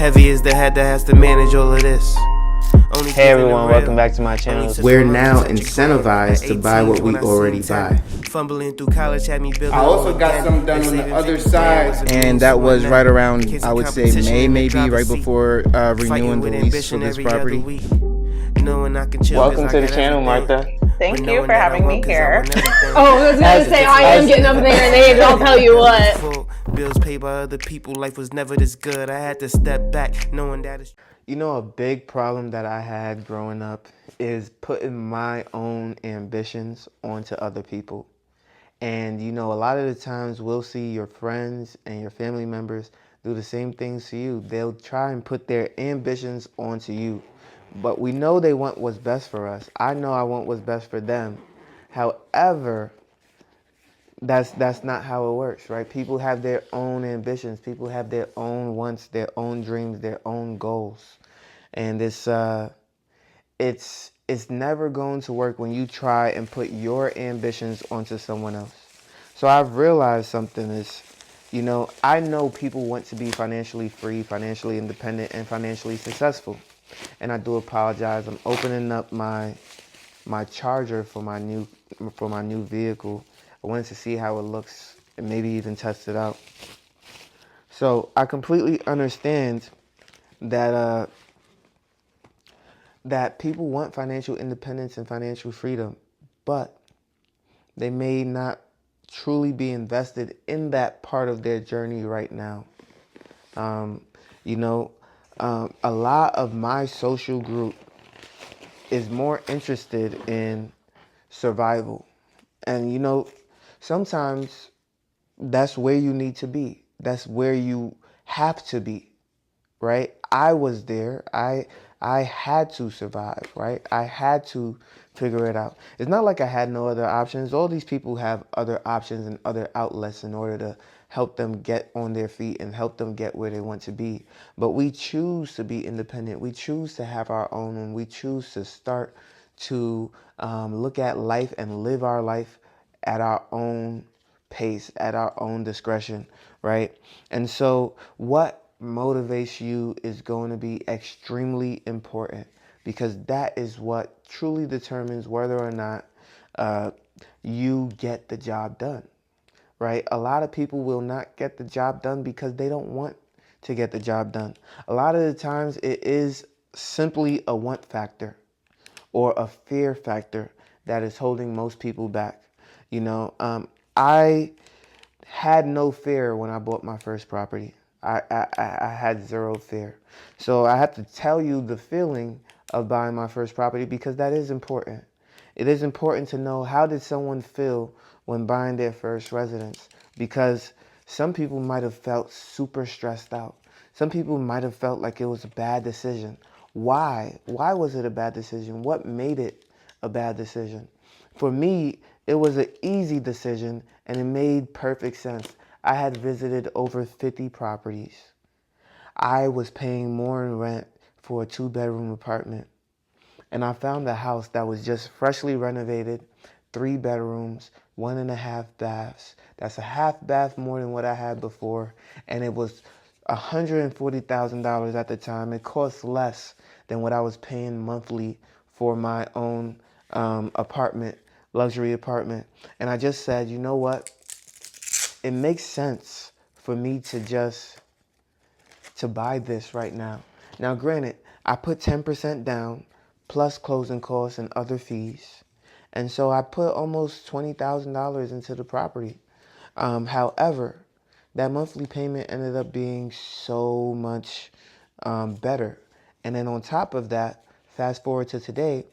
Heavy is the head that has to manage all of this. Hey everyone, welcome back to my channel. We're now incentivized to buy what we already buy. Fumbling through college had me building. I also got some done on the other side. And that was right around, I would say, May, maybe, right before renewing the lease for this property. Welcome to the channel, Martha. Thank you for having me here. Oh, I was gonna say I am getting up there in age. I'll tell you what. Bills paid by other people. Life was never this good. I had to step back, knowing that it's. You know, a big problem that I had growing up is putting my own ambitions onto other people. And you know, a lot of the times we'll see your friends and your family members do the same things to you. They'll try and put their ambitions onto you. But we know they want what's best for us. I know I want what's best for them. However, that's not how it works, right? People have their own ambitions. People have their own wants, their own dreams, their own goals. And it's never going to work when you try and put your ambitions onto someone else. So I've realized something is, you know people want to be financially free, financially independent, and financially successful. And I do apologize. I'm opening up my charger for my new vehicle. I wanted to see how it looks and maybe even test it out. So I completely understand that that people want financial independence and financial freedom, but they may not truly be invested in that part of their journey right now. A lot of my social group is more interested in survival. And sometimes that's where you need to be. That's where you have to be, right? I was there. I had to survive, right? I had to figure it out. It's not like I had no other options. All these people have other options and other outlets in order to help them get on their feet and help them get where they want to be. But we choose to be independent. We choose to have our own, and we choose to start to look at life and live our life at our own pace, at our own discretion, right? And so what motivates you is going to be extremely important, because that is what truly determines whether or not you get the job done, right? A lot of people will not get the job done because they don't want to get the job done. A lot of the times it is simply a want factor or a fear factor that is holding most people back. I had no fear when I bought my first property. I had zero fear. So I have to tell you the feeling of buying my first property, because that is important. It is important to know, how did someone feel when buying their first residence? Because some people might have felt super stressed out. Some people might have felt like it was a bad decision. Why? Why was it a bad decision? What made it a bad decision? For me, it was an easy decision, and it made perfect sense. I had visited over 50 properties. I was paying more in rent for a 2-bedroom apartment. And I found a house that was just freshly renovated, 3 bedrooms, 1.5 baths. That's a half bath more than what I had before. And it was $140,000 at the time. It cost less than what I was paying monthly for my own apartment, luxury apartment. And I just said, you know what? It makes sense for me to buy this right now. Now, granted, I put 10% down plus closing costs and other fees. And so I put almost $20,000 into the property. However, that monthly payment ended up being so much better. And then on top of that, fast forward to today,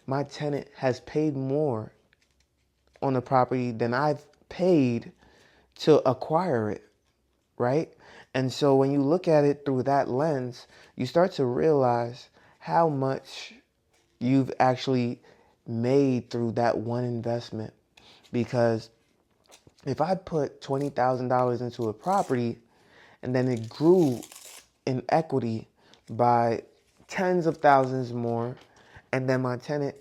my tenant has paid more on the property than I've paid to acquire it, right? And so when you look at it through that lens, you start to realize how much you've actually made through that one investment. Because if I put $20,000 into a property and then it grew in equity by tens of thousands more, and then my tenant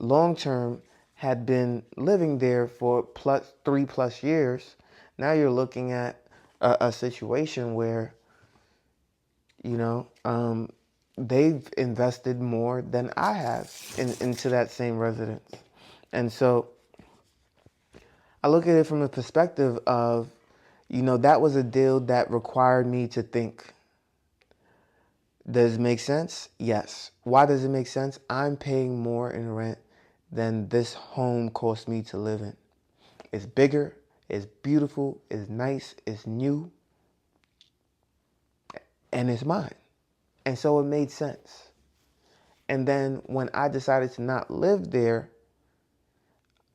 long term had been living there for 3+ years, now you're looking at a situation where they've invested more than I have into that same residence. And so I look at it from the perspective of, that was a deal that required me to think. Does it make sense? Yes. Why does it make sense? I'm paying more in rent than this home cost me to live in. It's bigger, it's beautiful, it's nice, it's new, and it's mine. And so it made sense. And then when I decided to not live there,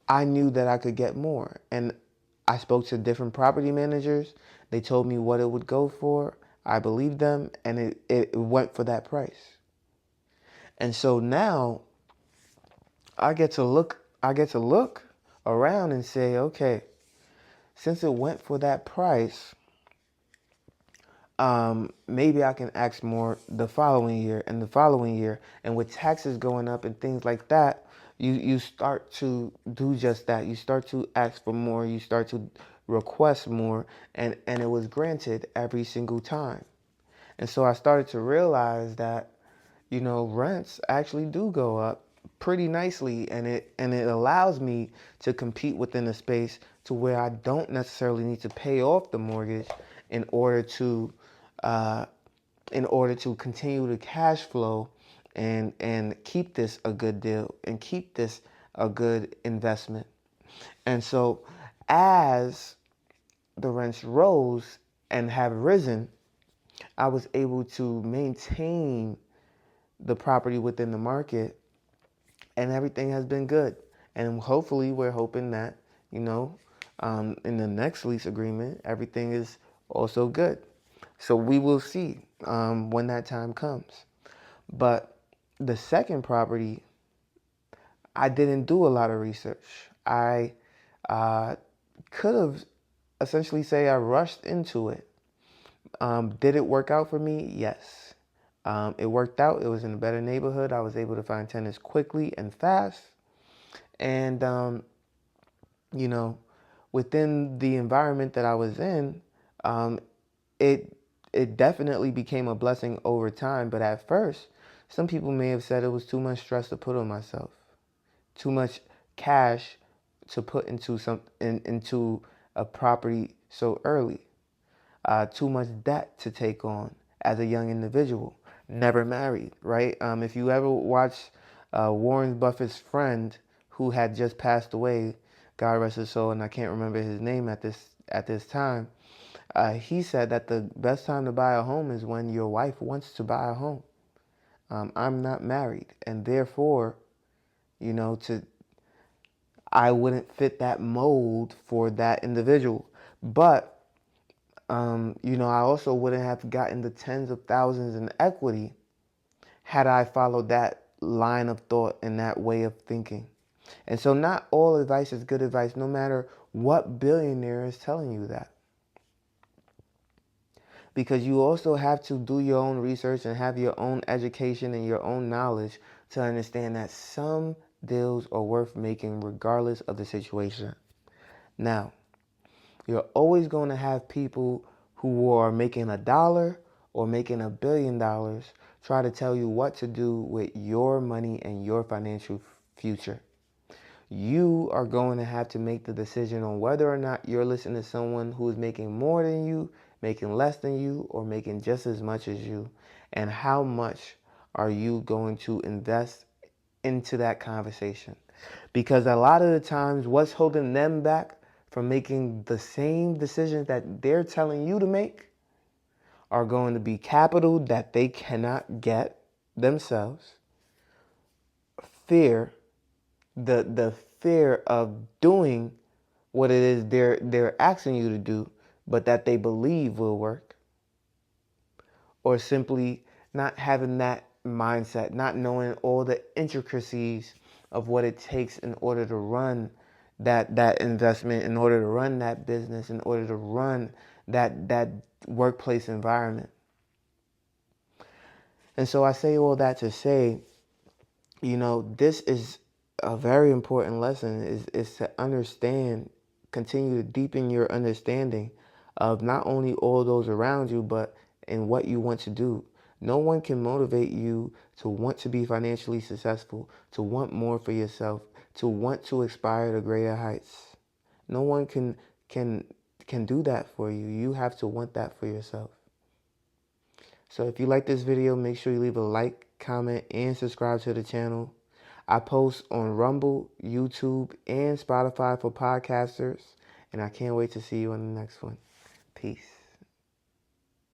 I knew that I could get more. And I spoke to different property managers. They told me what it would go for. I believed them, and it went for that price. And so now I get to look around and say, okay, since it went for that price, maybe I can ask more the following year and the following year. And with taxes going up and things like that, you start to do just that. You start to ask for more. You start to request more. And it was granted every single time. And so I started to realize that, rents actually do go up pretty nicely. And it allows me to compete within a space to where I don't necessarily need to pay off the mortgage in order to continue to cash flow and keep this a good deal and keep this a good investment. And so as the rents rose and have risen, I was able to maintain the property within the market, and everything has been good. And hopefully we're hoping that, in the next lease agreement, everything is also good. So we will see when that time comes. But the second property, I didn't do a lot of research. I could have essentially say I rushed into it. Did it work out for me? Yes. It worked out. It was in a better neighborhood. I was able to find tenants quickly and fast. And, within the environment that I was in, it definitely became a blessing over time. But at first, some people may have said it was too much stress to put on myself, too much cash to put into a property so early, too much debt to take on as a young individual, never married, right? If you ever watch Warren Buffett's friend who had just passed away, God rest his soul, and I can't remember his name at this time. He said that the best time to buy a home is when your wife wants to buy a home. I'm not married, and therefore, I wouldn't fit that mold for that individual. But, I also wouldn't have gotten the tens of thousands in equity had I followed that line of thought and that way of thinking. And so not all advice is good advice, no matter what billionaire is telling you that. Because you also have to do your own research and have your own education and your own knowledge to understand that some deals are worth making regardless of the situation. Now, you're always going to have people who are making $1 or making $1 billion try to tell you what to do with your money and your financial future. You are going to have to make the decision on whether or not you're listening to someone who is making more than you, making less than you, or making just as much as you, and how much are you going to invest into that conversation. Because a lot of the times what's holding them back from making the same decisions that they're telling you to make are going to be capital that they cannot get themselves, fear, the fear of doing what it is they're asking you to do, but that they believe will work, or simply not having that mindset, not knowing all the intricacies of what it takes in order to run that investment, in order to run that business, in order to run that workplace environment. And so I say all that to say, this is a very important lesson, is to understand, continue to deepen your understanding of not only all those around you, but in what you want to do. No one can motivate you to want to be financially successful, to want more for yourself, to want to aspire to greater heights. No one can do that for you. You have to want that for yourself. So if you like this video, make sure you leave a like, comment, and subscribe to the channel. I post on Rumble, YouTube, and Spotify for podcasters, and I can't wait to see you on the next one. Peace.